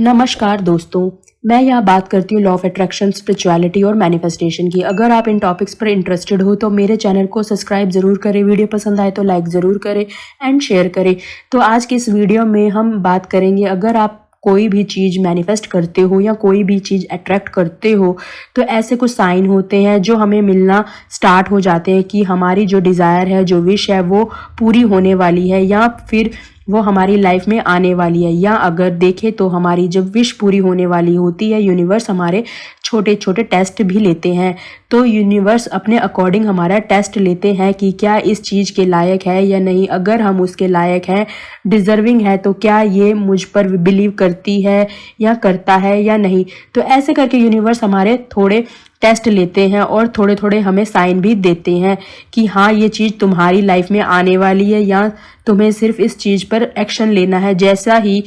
नमस्कार दोस्तों, मैं यहाँ बात करती हूँ लॉ ऑफ अट्रैक्शन, स्पिरिचुअलिटी और मैनिफेस्टेशन की। अगर आप इन टॉपिक्स पर इंटरेस्टेड हो तो मेरे चैनल को सब्सक्राइब ज़रूर करें, वीडियो पसंद आए तो लाइक ज़रूर करें एंड शेयर करें। तो आज की इस वीडियो में हम बात करेंगे, अगर आप कोई भी चीज़ मैनिफेस्ट करते हो या कोई भी चीज़ अट्रैक्ट करते हो तो ऐसे कुछ साइन होते हैं जो हमें मिलना स्टार्ट हो जाते हैं कि हमारी जो डिज़ायर है, जो विश है वो पूरी होने वाली है या फिर वो हमारी लाइफ में आने वाली है। या अगर देखें तो हमारी जब विश पूरी होने वाली होती है, यूनिवर्स हमारे छोटे छोटे टेस्ट भी लेते हैं। तो यूनिवर्स अपने अकॉर्डिंग हमारा टेस्ट लेते हैं कि क्या इस चीज़ के लायक है या नहीं। अगर हम उसके लायक हैं, डिज़र्विंग है, तो क्या ये मुझ पर बिलीव करती है या करता है या नहीं। तो ऐसे करके यूनिवर्स हमारे थोड़े टेस्ट लेते हैं और थोड़े थोड़े हमें साइन भी देते हैं कि हाँ, ये चीज़ तुम्हारी लाइफ में आने वाली है या तुम्हें सिर्फ इस चीज़ पर एक्शन लेना है। जैसा ही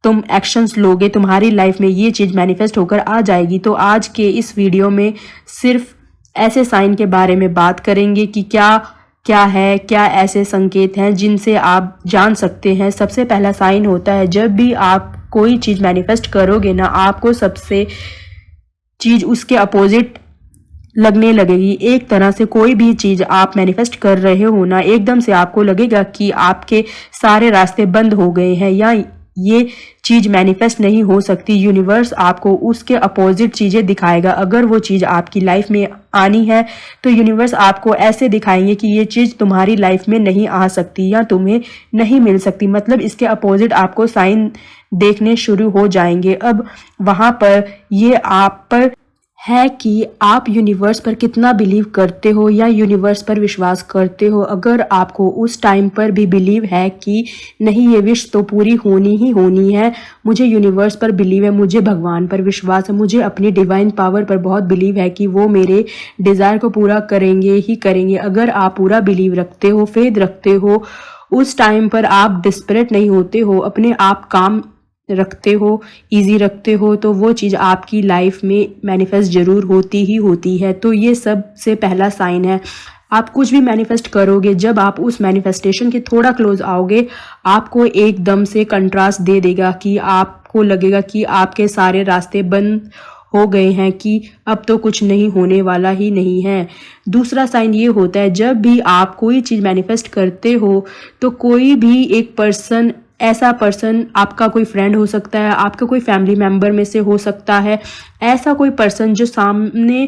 तुम एक्शंस लोगे, तुम्हारी लाइफ में ये चीज़ मैनिफेस्ट होकर आ जाएगी। तो आज के इस वीडियो में सिर्फ ऐसे साइन के बारे में बात करेंगे कि क्या क्या है, क्या ऐसे संकेत हैं जिनसे आप जान सकते हैं। सबसे पहला साइन होता है, जब भी आप कोई चीज़ मैनिफेस्ट करोगे ना, आपको सबसे चीज़ उसके अपोजिट लगने लगेगी। एक तरह से कोई भी चीज़ आप मैनिफेस्ट कर रहे हो ना, एकदम से आपको लगेगा कि आपके सारे रास्ते बंद हो गए हैं या ये चीज़ मैनिफेस्ट नहीं हो सकती। यूनिवर्स आपको उसके अपोजिट चीज़ें दिखाएगा। अगर वो चीज़ आपकी लाइफ में आनी है तो यूनिवर्स आपको ऐसे दिखाएंगे कि ये चीज़ तुम्हारी लाइफ में नहीं आ सकती या तुम्हें नहीं मिल सकती। मतलब इसके अपोजिट आपको साइन देखने शुरू हो जाएंगे। अब वहाँ पर ये आप पर है कि आप यूनिवर्स पर कितना बिलीव करते हो या यूनिवर्स पर विश्वास करते हो। अगर आपको उस टाइम पर भी बिलीव है कि नहीं, ये विश तो पूरी होनी ही होनी है, मुझे यूनिवर्स पर बिलीव है, मुझे भगवान पर विश्वास है, मुझे अपनी डिवाइन पावर पर बहुत बिलीव है कि वो मेरे डिज़ायर को पूरा करेंगे ही करेंगे। अगर आप पूरा बिलीव रखते हो, फेथ रखते हो, उस टाइम पर आप डिस्परेट नहीं होते हो, अपने आप काम रखते हो, इजी रखते हो, तो वो चीज़ आपकी लाइफ में मैनिफेस्ट ज़रूर होती ही होती है। तो ये सबसे पहला साइन है। आप कुछ भी मैनिफेस्ट करोगे, जब आप उस मैनिफेस्टेशन के थोड़ा क्लोज आओगे, आपको एकदम से कंट्रास्ट दे देगा कि आपको लगेगा कि आपके सारे रास्ते बंद हो गए हैं, कि अब तो कुछ नहीं होने वाला ही नहीं है। दूसरा साइन ये होता है, जब भी आप कोई चीज़ मैनिफेस्ट करते हो तो कोई भी एक पर्सन, ऐसा पर्सन आपका कोई फ्रेंड हो सकता है, आपका कोई फैमिली मेम्बर में से हो सकता है, ऐसा कोई पर्सन जो सामने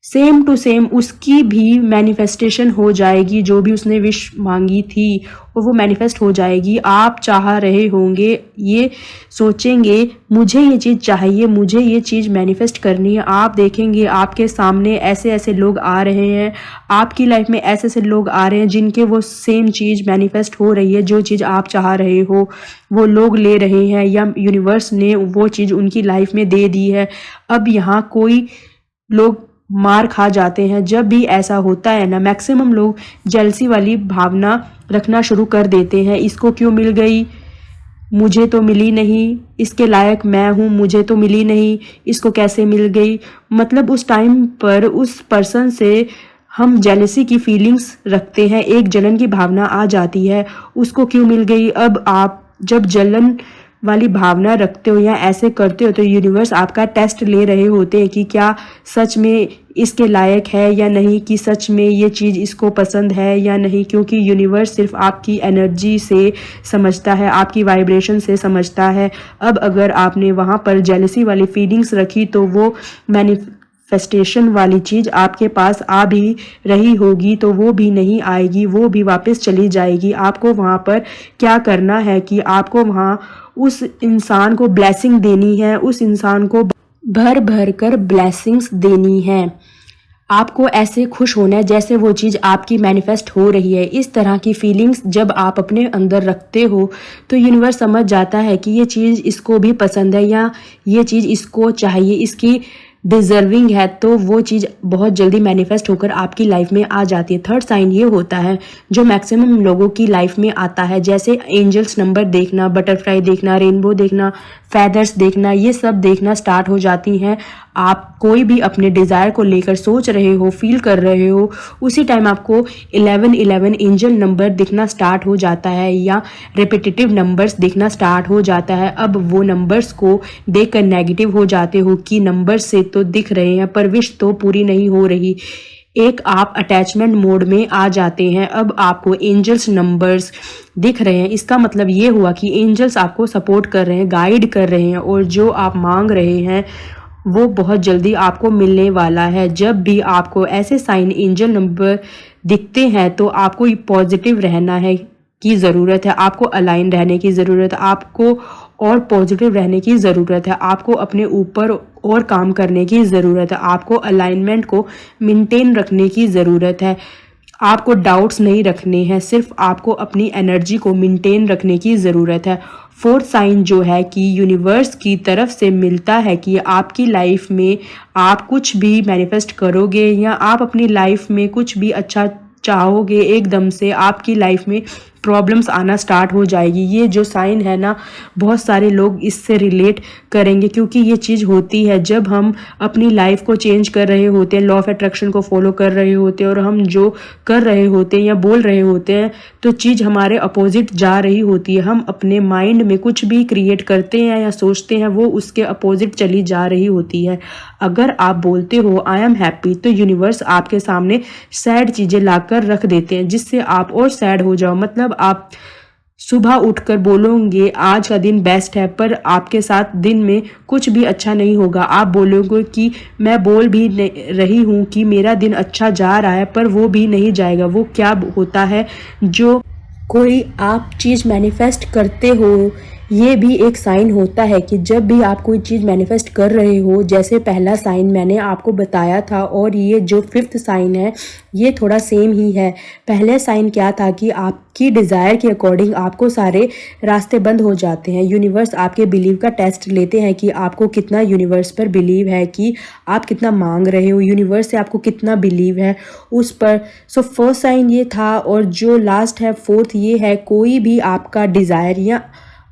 सेम टू सेम उसकी भी मैनिफेस्टेशन हो जाएगी, जो भी उसने विश मांगी थी और वो मैनिफेस्ट हो जाएगी। आप चाह रहे होंगे, ये सोचेंगे मुझे ये चीज़ चाहिए, मुझे ये चीज़ मैनिफेस्ट करनी है। आप देखेंगे आपके सामने ऐसे ऐसे लोग आ रहे हैं, आपकी लाइफ में ऐसे ऐसे लोग आ रहे हैं जिनके वो सेम चीज़ मैनिफेस्ट हो रही है। जो चीज़ आप चाह रहे हो वो लोग ले रहे हैं या यूनिवर्स ने वो चीज़ उनकी लाइफ में दे दी है। अब यहाँ कोई लोग मार खा जाते हैं। जब भी ऐसा होता है ना, मैक्सिमम लोग जेलसी वाली भावना रखना शुरू कर देते हैं। इसको क्यों मिल गई, मुझे तो मिली नहीं, इसके लायक मैं हूँ, मुझे तो मिली नहीं, इसको कैसे मिल गई। मतलब उस टाइम पर उस पर्सन से हम जेलसी की फीलिंग्स रखते हैं, एक जलन की भावना आ जाती है, उसको क्यों मिल गई। अब आप जब जलन वाली भावना रखते हो या ऐसे करते हो तो यूनिवर्स आपका टेस्ट ले रहे होते हैं कि क्या सच में इसके लायक है या नहीं, कि सच में ये चीज़ इसको पसंद है या नहीं। क्योंकि यूनिवर्स सिर्फ आपकी एनर्जी से समझता है, आपकी वाइब्रेशन से समझता है। अब अगर आपने वहाँ पर जेलसी वाली फीलिंग्स रखी तो वो मैनिफेस्टेशन वाली चीज़ आपके पास आ भी रही होगी तो वो भी नहीं आएगी, वो भी वापस चली जाएगी। आपको वहाँ पर क्या करना है कि आपको वहाँ उस इंसान को ब्लेसिंग देनी है, उस इंसान को भर भर कर ब्लेसिंग्स देनी है। आपको ऐसे खुश होना है जैसे वो चीज़ आपकी मैनिफेस्ट हो रही है। इस तरह की फीलिंग्स जब आप अपने अंदर रखते हो तो यूनिवर्स समझ जाता है कि ये चीज़ इसको भी पसंद है या ये चीज़ इसको चाहिए, इसकी डिज़र्विंग है, तो वो चीज़ बहुत जल्दी मैनिफेस्ट होकर आपकी लाइफ में आ जाती है। थर्ड साइन ये होता है जो मैक्सिमम लोगों की लाइफ में आता है, जैसे एंजल्स नंबर देखना, बटरफ्लाई देखना, रेनबो देखना, फेदर्स देखना, ये सब देखना स्टार्ट हो जाती हैं आप कोई भी अपने डिज़ायर को लेकर सोच रहे हो, फील कर रहे हो, उसी टाइम आपको 1111 एंजल नंबर दिखना स्टार्ट हो जाता है या रिपीटेटिव नंबर्स दिखना स्टार्ट हो जाता है। अब वो नंबर्स को देखकर नेगेटिव हो जाते हो कि नंबर से तो दिख रहे हैं पर विश तो पूरी नहीं हो रही। एक आप अटैचमेंट मोड में आ जाते हैं। अब आपको एंजल्स नंबर्स दिख रहे हैं, इसका मतलब ये हुआ कि एंजल्स आपको सपोर्ट कर रहे हैं, गाइड कर रहे हैं और जो आप मांग रहे हैं वो बहुत जल्दी आपको मिलने वाला है। जब भी आपको ऐसे साइन एंजल नंबर दिखते हैं तो आपको पॉजिटिव रहना है की ज़रूरत है, आपको अलाइन रहने की ज़रूरत है, आपको और पॉजिटिव रहने की ज़रूरत है, आपको अपने ऊपर और काम करने की ज़रूरत है, आपको अलाइनमेंट को मेंटेन रखने की ज़रूरत है, आपको डाउट्स नहीं रखने हैं, सिर्फ आपको अपनी एनर्जी को मेंटेन रखने की ज़रूरत है। फोर्थ साइन जो है कि यूनिवर्स की तरफ से मिलता है कि आपकी लाइफ में आप कुछ भी मैनिफेस्ट करोगे या आप अपनी लाइफ में कुछ भी अच्छा चाहोगे, एकदम से आपकी लाइफ में प्रॉब्लम्स आना स्टार्ट हो जाएगी। ये जो साइन है ना, बहुत सारे लोग इससे रिलेट करेंगे क्योंकि ये चीज़ होती है जब हम अपनी लाइफ को चेंज कर रहे होते हैं, लॉ ऑफ अट्रैक्शन को फॉलो कर रहे होते हैं और हम जो कर रहे होते हैं या बोल रहे होते हैं तो चीज़ हमारे अपोजिट जा रही होती है। हम अपने माइंड में कुछ भी क्रिएट करते हैं या सोचते हैं वो उसके अपोजिट चली जा रही होती है। अगर आप बोलते हो आई एम हैप्पी तो यूनिवर्स आपके सामने सैड चीज़ें लाकर रख देते हैं जिससे आप और सैड हो जाओ। मतलब आप सुबह उठकर बोलोगे आज का दिन बेस्ट है पर आपके साथ दिन में कुछ भी अच्छा नहीं होगा। आप बोलोगे कि मैं बोल भी रही हूँ कि मेरा दिन अच्छा जा रहा है पर वो भी नहीं जाएगा। वो क्या होता है, जो कोई आप चीज़ मैनिफेस्ट करते हो ये भी एक साइन होता है कि जब भी आप कोई चीज़ मैनिफेस्ट कर रहे हो, जैसे पहला साइन मैंने आपको बताया था और ये जो फिफ्थ साइन है ये थोड़ा सेम ही है। पहले साइन क्या था कि आपकी डिज़ायर के अकॉर्डिंग आपको सारे रास्ते बंद हो जाते हैं। यूनिवर्स आपके बिलीव का टेस्ट लेते हैं कि आपको कितना यूनिवर्स पर बिलीव है, कि आप कितना मांग रहे हो, यूनिवर्स से आपको कितना बिलीव है उस पर। सो फर्स्ट साइन ये था और जो लास्ट है फोर्थ ये है, कोई भी आपका डिज़ायर या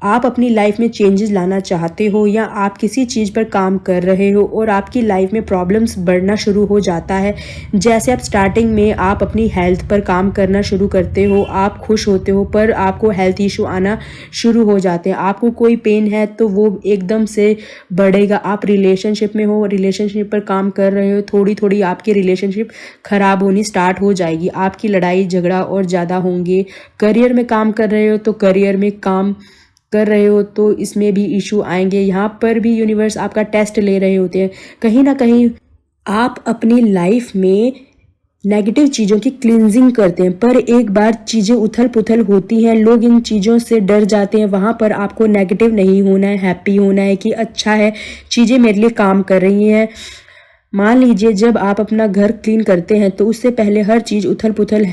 आप अपनी लाइफ में चेंजेस लाना चाहते हो या आप किसी चीज़ पर काम कर रहे हो और आपकी लाइफ में प्रॉब्लम्स बढ़ना शुरू हो जाता है। जैसे आप स्टार्टिंग में आप अपनी हेल्थ पर काम करना शुरू करते हो, आप खुश होते हो पर आपको हेल्थ इशू आना शुरू हो जाते हैं। आपको कोई पेन है तो वो एकदम से बढ़ेगा। आप रिलेशनशिप में हो, रिलेशनशिप पर काम कर रहे हो, थोड़ी थोड़ी आपकी रिलेशनशिप ख़राब होनी स्टार्ट हो जाएगी, आपकी लड़ाई झगड़ा और ज़्यादा होंगे। करियर में काम कर रहे हो तो करियर में काम कर रहे हो तो इसमें भी इशू आएंगे। यहाँ पर भी यूनिवर्स आपका टेस्ट ले रहे होते हैं। कहीं ना कहीं आप अपनी लाइफ में नेगेटिव चीज़ों की क्लींजिंग करते हैं पर एक बार चीज़ें उथल पुथल होती हैं, लोग इन चीज़ों से डर जाते हैं। वहाँ पर आपको नेगेटिव नहीं होना है, हैप्पी होना है कि अच्छा है चीज़ें मेरे लिए काम कर रही हैं। मान लीजिए जब आप अपना घर क्लीन करते हैं तो उससे पहले हर चीज़ उथल पुथल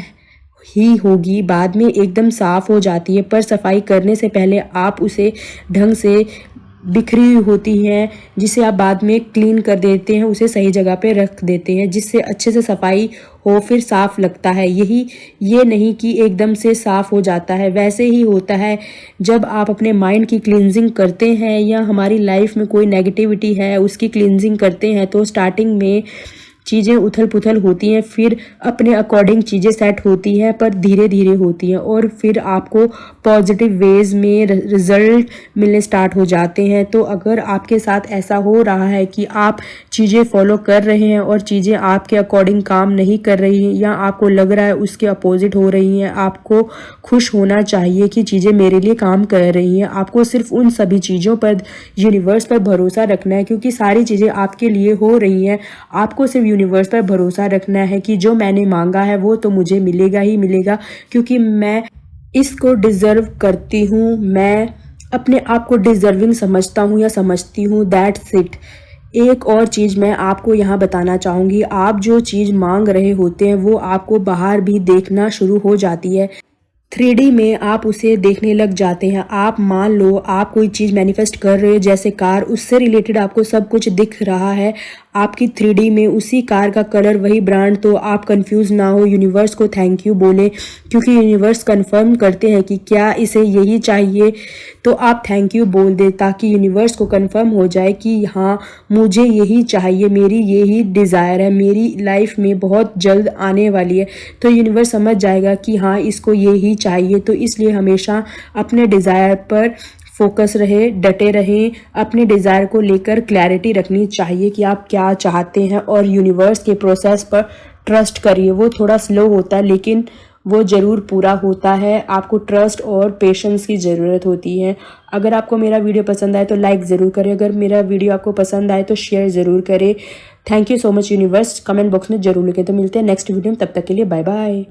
ही होगी, बाद में एकदम साफ हो जाती है पर सफाई करने से पहले आप उसे ढंग से बिखरी हुई होती हैं जिसे आप बाद में क्लीन कर देते हैं, उसे सही जगह पे रख देते हैं जिससे अच्छे से सफाई हो, फिर साफ लगता है। ये नहीं कि एकदम से साफ हो जाता है। वैसे ही होता है जब आप अपने माइंड की क्लींजिंग करते हैं या हमारी लाइफ में कोई नेगेटिविटी है उसकी क्लींजिंग करते हैं तो स्टार्टिंग में चीज़ें उथल पुथल होती हैं, फिर अपने अकॉर्डिंग चीज़ें सेट होती हैं पर धीरे धीरे होती हैं और फिर आपको पॉजिटिव वेज में रिजल्ट मिलने स्टार्ट हो जाते हैं। तो अगर आपके साथ ऐसा हो रहा है कि आप चीज़ें फॉलो कर रहे हैं और चीज़ें आपके अकॉर्डिंग काम नहीं कर रही हैं या आपको लग रहा है उसके अपोजिट हो रही हैं, आपको खुश होना चाहिए कि चीज़ें मेरे लिए काम कर रही हैं। आपको सिर्फ उन सभी चीज़ों पर, यूनिवर्स पर भरोसा रखना है क्योंकि सारी चीज़ें आपके लिए हो रही हैं। आपको सिर्फ यूनिवर्स पर भरोसा रखना है कि जो मैंने मांगा है वो तो मुझे मिलेगा ही मिलेगा क्योंकि मैं इसको डिज़र्व करती हूँ, मैं अपने आप को डिज़र्विंग समझता हूँ या समझती हूँ। That's it. एक और चीज़ मैं आपको यहाँ बताना चाहूँगी, आप जो चीज़ मांग रहे होते हैं वो आपको बाहर भी देखना शुरू हो जाती है। 3D में आप उसे देखने लग जाते हैं। आप मान लो आप कोई चीज़ मैनिफेस्ट कर रहे हो जैसे कार, उससे रिलेटेड आपको सब कुछ दिख रहा है आपकी 3D में, उसी कार का कलर, वही ब्रांड। तो आप कंफ्यूज ना हो, यूनिवर्स को थैंक यू बोले, क्योंकि यूनिवर्स कंफर्म करते हैं कि क्या इसे यही चाहिए। तो आप थैंक यू बोल दे ताकि यूनिवर्स को कंफर्म हो जाए कि हाँ मुझे यही चाहिए, मेरी यही डिज़ायर है, मेरी लाइफ में बहुत जल्द आने वाली है। तो यूनिवर्स समझ जाएगा कि हाँ इसको यही चाहिए। तो इसलिए हमेशा अपने डिज़ायर पर फोकस रहे, डटे रहें, अपने डिज़ायर को लेकर क्लैरिटी रखनी चाहिए कि आप क्या चाहते हैं, और यूनिवर्स के प्रोसेस पर ट्रस्ट करिए। वो थोड़ा स्लो होता है लेकिन वो ज़रूर पूरा होता है। आपको ट्रस्ट और पेशेंस की ज़रूरत होती है। अगर आपको मेरा वीडियो पसंद आए तो लाइक ज़रूर करें, अगर मेरा वीडियो आपको पसंद आए तो शेयर ज़रूर करें। Thank you so much universe, comment box में ज़रूर लिखें। तो मिलते हैं नेक्स्ट वीडियो में, तब तक के लिए बाय बाय।